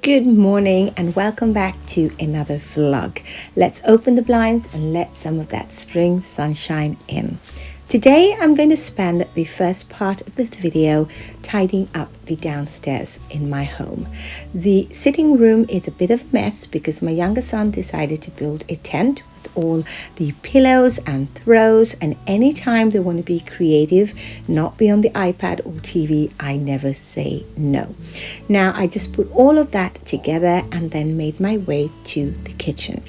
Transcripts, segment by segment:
Good morning and welcome back to another vlog. Let's open the blinds and let some of that spring sunshine in. Today I'm going to spend the first part of this video tidying up the downstairs in my home. The sitting room is a bit of a mess because my younger son decided to build a tent with all the pillows and throws, and anytime they want to be creative, not be on the iPad or TV, I never say no. Now I just put all of that together and then made my way to the kitchen.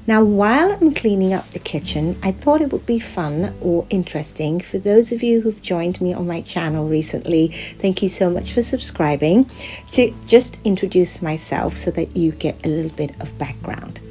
Now, while I'm cleaning up the kitchen, I thought it would be fun or interesting for those of you who've joined me on my channel recently, thank you so much for subscribing, to just introduce myself so that you get a little bit of background.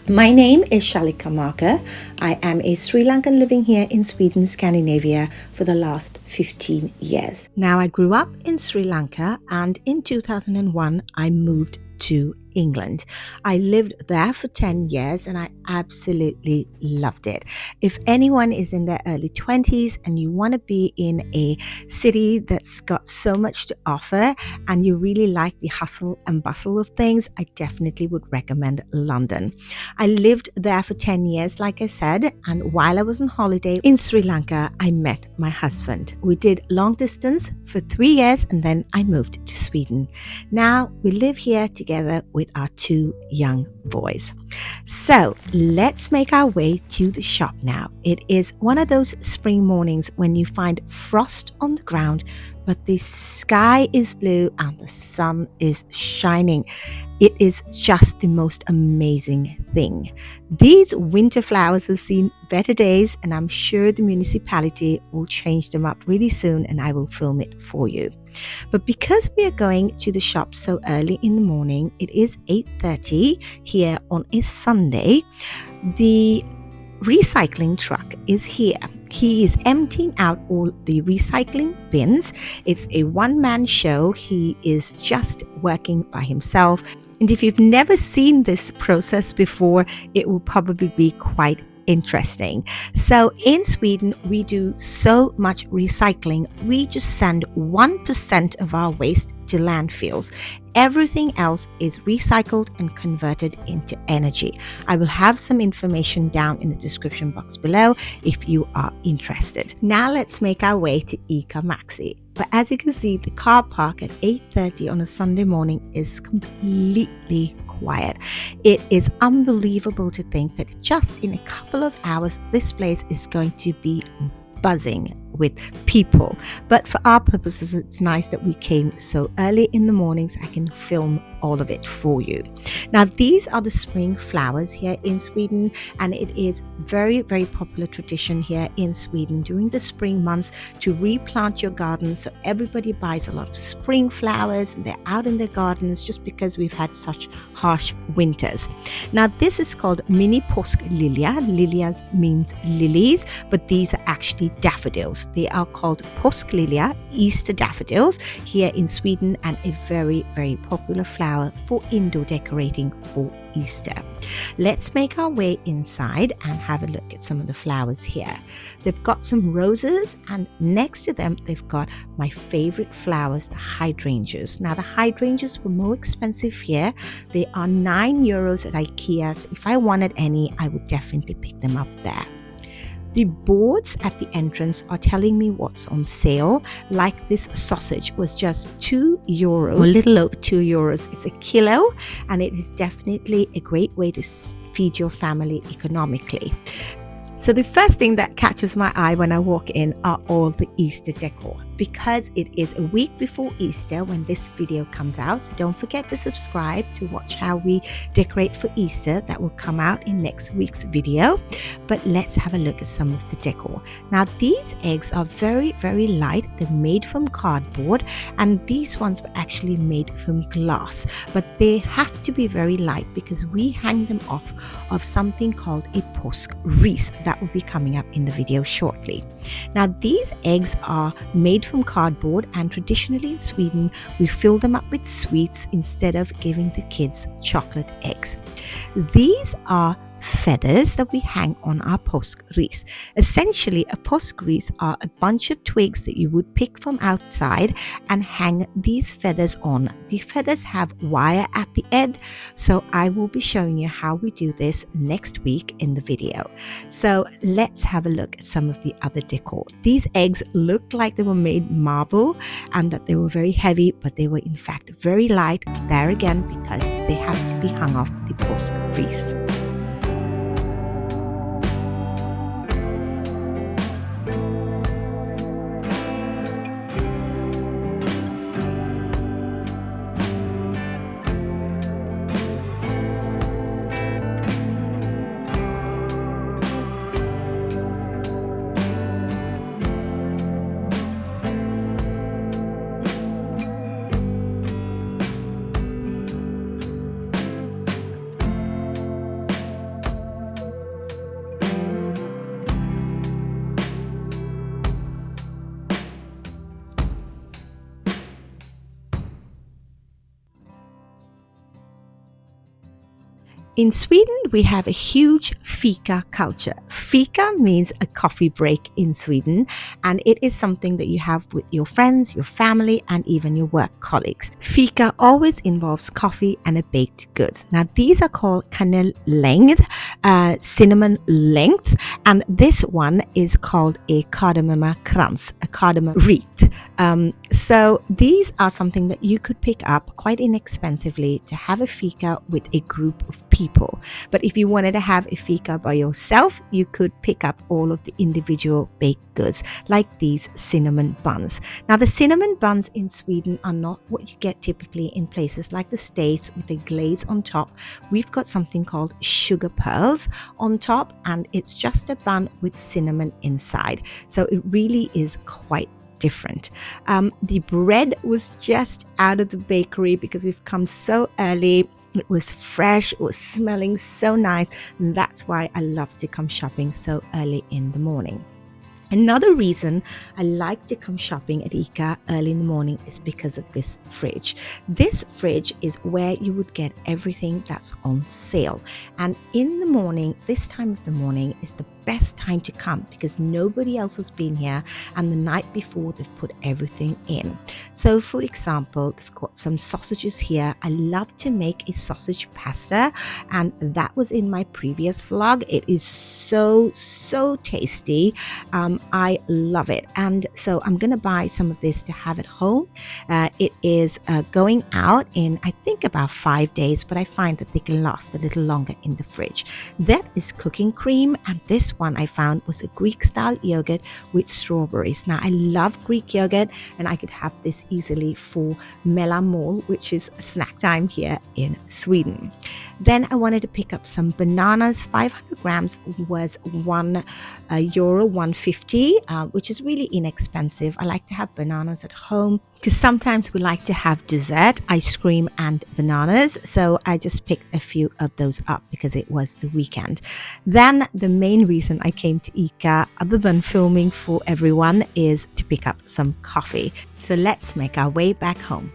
My name is Shalika. I am a Sri Lankan living here in Sweden, Scandinavia for the last 15 years. Now, I grew up in Sri Lanka and in 2001, I moved to England. I lived there for 10 years and I absolutely loved it. If anyone is in their early 20s and you want to be in a city that's got so much to offer and you really like the hustle and bustle of things, I definitely would recommend London. I lived there for 10 years, like I said, and while I was on holiday in Sri Lanka, I met my husband. We did long distance for 3 years and then I moved to Sweden. Now we live here together with our 2 young boys. So let's make our way to the shop now. It is one of those spring mornings when you find frost on the ground, but the sky is blue and the sun is shining. It is just the most amazing thing. These winter flowers have seen better days and I'm sure the municipality will change them up really soon and I will film it for you. But because we are going to the shop so early in the morning, it is 8:30 here on a Sunday, the recycling truck is here. He is emptying out all the recycling bins. It's a one-man show. He is just working by himself. And if you've never seen this process before, it will probably be quite interesting. So in Sweden, we do so much recycling. We just send 1% of our waste to landfills. Everything else is recycled and converted into energy. I will have some information down in the description box below if you are interested. Now let's make our way to Ica Maxi. But as you can see, the car park at 8:30 on a Sunday morning is completely quiet. It is unbelievable to think that just in a couple of hours, this place is going to be buzzing with people. But for our purposes, it's nice that we came so early in the morning so I can film all of it for you. Now, these are the spring flowers here in Sweden, and it is very, very popular tradition here in Sweden during the spring months to replant your gardens. So everybody buys a lot of spring flowers and they're out in their gardens just because we've had such harsh winters. Now, this is called mini påsklilja. Lilias means lilies, but these are actually daffodils. They are called påsklilja, Easter daffodils, here in Sweden, and a very, very popular flower for indoor decorating for Easter. Let's make our way inside and have a look at some of the flowers here. They've got some roses, and next to them they've got my favorite flowers, the hydrangeas. Now the hydrangeas were more expensive here. They are €9 at IKEA. So if I wanted any, I would definitely pick them up there. The boards at the entrance are telling me what's on sale. Like this sausage was just €2, a little over €2. It's a kilo, and it is definitely a great way to feed your family economically. So the first thing that catches my eye when I walk in are all the Easter decor. Because it is a week before Easter when this video comes out, so don't forget to subscribe to watch how we decorate for Easter. That will come out in next week's video. But let's have a look at some of the decor. Now these eggs are very, very light. They're made from cardboard, and these ones were actually made from glass, but they have to be very light because we hang them off of something called a påskris. That will be coming up in the video shortly. Now these eggs are made from cardboard, and traditionally in Sweden we fill them up with sweets instead of giving the kids chocolate eggs. These are feathers that we hang on our påskris. Essentially, a påskris are a bunch of twigs that you would pick from outside and hang these feathers on. The feathers have wire at the end, so I will be showing you how we do this next week in the video. So let's have a look at some of the other decor. These eggs look like they were made marble and that they were very heavy, but they were in fact very light, there again because they have to be hung off the påskris. In Sweden, we have a huge Fika culture. Fika means a coffee break in Sweden, and it is something that you have with your friends, your family, and even your work colleagues. Fika always involves coffee and a baked goods. Now, these are called kanellängd, cinnamon length, and this one is called a kardemummakrans, a cardamom wreath. So these are something that you could pick up quite inexpensively to have a fika with a group of people. But if you wanted to have a fika by yourself, you could pick up all of the individual baked goods like these cinnamon buns. Now, the cinnamon buns in Sweden are not what you get typically in places like the States with a glaze on top. We've got something called sugar pearls on top, and it's just a bun with cinnamon inside. So it really is quite different. The bread was just out of the bakery because we've come so early. It was fresh, it was smelling so nice, and that's why I love to come shopping so early in the morning. Another reason I like to come shopping at Ica early in the morning is because of this fridge. This fridge is where you would get everything that's on sale. And in the morning, this time of the morning is the best time to come because nobody else has been here, and the night before they've put everything in. So for example, they've got some sausages here. I love to make a sausage pasta, and that was in my previous vlog. It is so tasty. I love it, and so I'm gonna buy some of this to have at home. It is going out in I think about 5 days, but I find that they can last a little longer in the fridge. That is cooking cream, and this one I found was a Greek style yogurt with strawberries. Now I love Greek yogurt, and I could have this easily for mellanmål, which is snack time here in Sweden. Then I wanted to pick up some bananas. 500 grams was €1, 150, which is really inexpensive. I like to have bananas at home because sometimes we like to have dessert, ice cream and bananas. So I just picked a few of those up because it was the weekend. Then the main reason I came to Ica, other than filming for everyone, is to pick up some coffee. So let's make our way back home.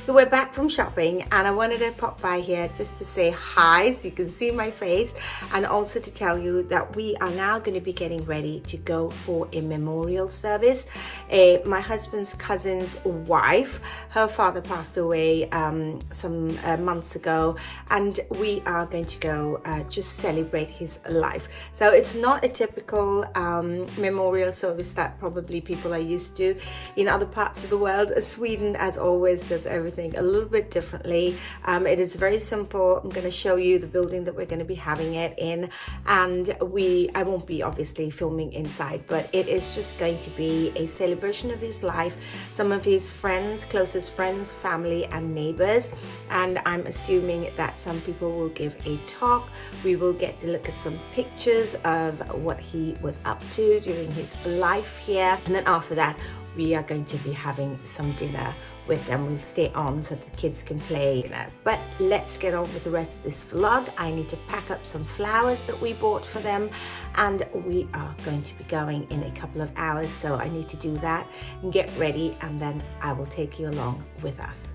So we're back from shopping, and I wanted to pop by here just to say hi so you can see my face, and also to tell you that we are now going to be getting ready to go for a memorial service. My husband's cousin's wife, her father passed away some months ago, and we are going to go just celebrate his life. So it's not a typical memorial service that probably people are used to in other parts of the world. Sweden, as always, does everything a little bit differently. It is very simple. I'm going to show you the building that we're going to be having it in, and I won't be obviously filming inside, but it is just going to be a celebration of his life, some of his friends, closest friends, family and neighbors, and I'm assuming that some people will give a talk. We will get to look at some pictures of what he was up to during his life here, and then after that we are going to be having some dinner with them. We'll stay on so the kids can play. But let's get on with the rest of this vlog. I need to pack up some flowers that we bought for them, and we are going to be going in a couple of hours, so I need to do that and get ready, and then I will take you along with us.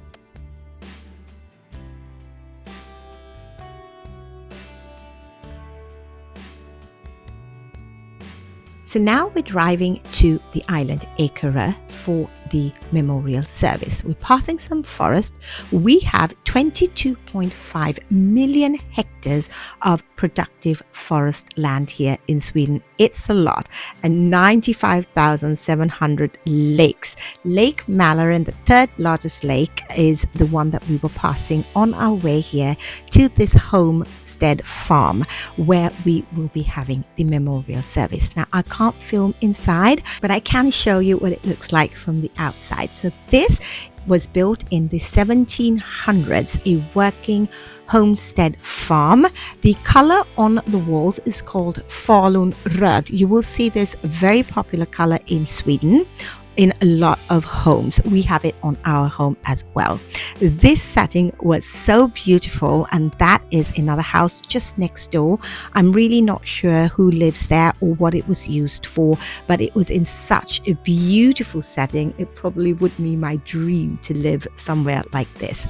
So now we're driving to the island Acre for the memorial service. We're passing some forest. We have 22.5 million hectares of productive forest land here in Sweden. It's a lot. And 95,700 lakes. Lake Mälaren, the third largest lake, is the one that we were passing on our way here to this homestead farm where we will be having the memorial service. Now, I can't film inside, but I can show you what it looks like from the outside. So this was built in the 1700s, a working homestead farm. The color on the walls is called Falun Röd. You will see this very popular color in Sweden in a lot of homes. We have it on our home as well. This setting was so beautiful, and that is another house just next door. I'm really not sure who lives there or what it was used for, but it was in such a beautiful setting. It probably would be my dream to live somewhere like this.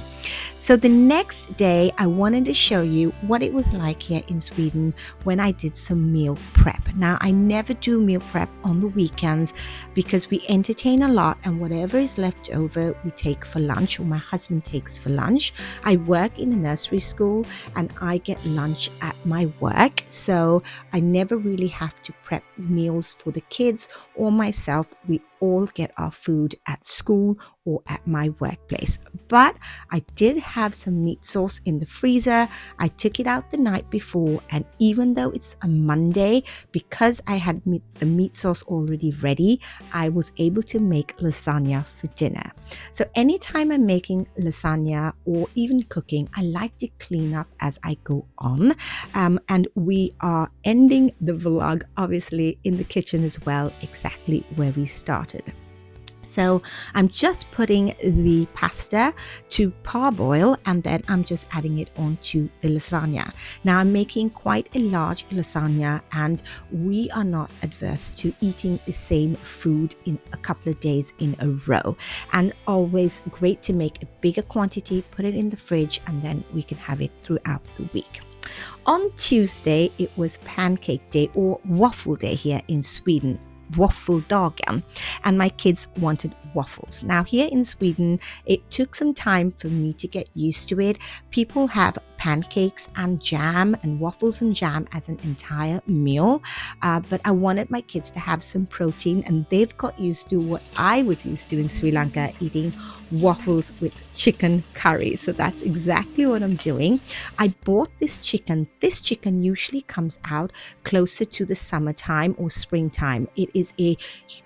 So the next day, I wanted to show you what it was like here in Sweden when I did some meal prep. Now, I never do meal prep on the weekends because we entertain a lot, and whatever is left over, we take for lunch, or my husband takes for lunch. I work in a nursery school and I get lunch at my work, so I never really have to prep meals for the kids or myself. We all get our food at school or at my workplace. But I did have some meat sauce in the freezer. I took it out the night before, and even though it's a Monday, because I had the meat sauce already ready, I was able to make lasagna for dinner. So anytime I'm making lasagna or even cooking, I like to clean up as I go on. And we are ending the vlog obviously in the kitchen as well, exactly where we started. So I'm just putting the pasta to parboil, and then I'm just adding it onto the lasagna. Now I'm making quite a large lasagna, and we are not adverse to eating the same food in a couple of days in a row, and always great to make a bigger quantity, put it in the fridge, and then we can have it throughout the week. On Tuesday, it was pancake day or waffle day here in Sweden. Waffeldagen, and my kids wanted waffles. Now here in Sweden, it took some time for me to get used to it. People have pancakes and jam and waffles and jam as an entire meal, but I wanted my kids to have some protein, and they've got used to what I was used to in Sri Lanka, eating waffles with chicken curry. So that's exactly what I'm doing. I bought this chicken. This chicken usually comes out closer to the summertime or springtime. It is a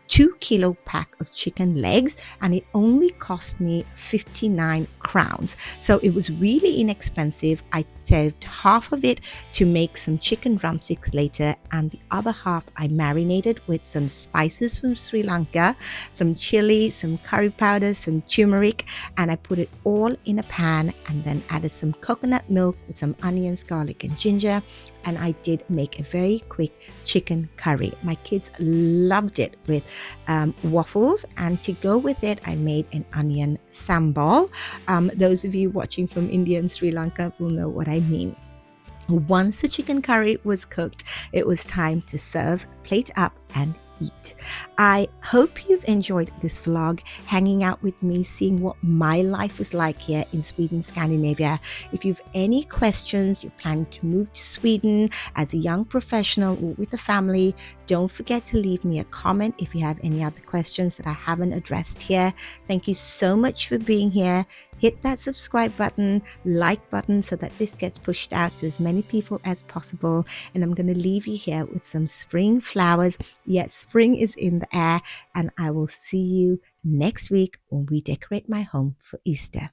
2-kilo pack of chicken legs, and it only cost me 59 crowns. So it was really inexpensive. I saved half of it to make some chicken drumsticks later, and the other half I marinated with some spices from Sri Lanka, some chili, some curry powder, some turmeric, and I put it all in a pan, and then added some coconut milk with some onions, garlic and ginger, and I did make a very quick chicken curry. My kids loved it with waffles, and to go with it I made an onion sambal. Those of you watching from India and Sri Lanka will know what I mean. Once the chicken curry was cooked, it was time to serve, plate up and eat. I hope you've enjoyed this vlog, hanging out with me, seeing what my life is like here in Sweden, Scandinavia. If you've any questions, you're planning to move to Sweden as a young professional or with a family, don't forget to leave me a comment if you have any other questions that I haven't addressed here. Thank you so much for being here. Hit that subscribe button, like button, so that this gets pushed out to as many people as possible. And I'm going to leave you here with some spring flowers. Yes, spring is in the air, and I will see you next week when we decorate my home for Easter.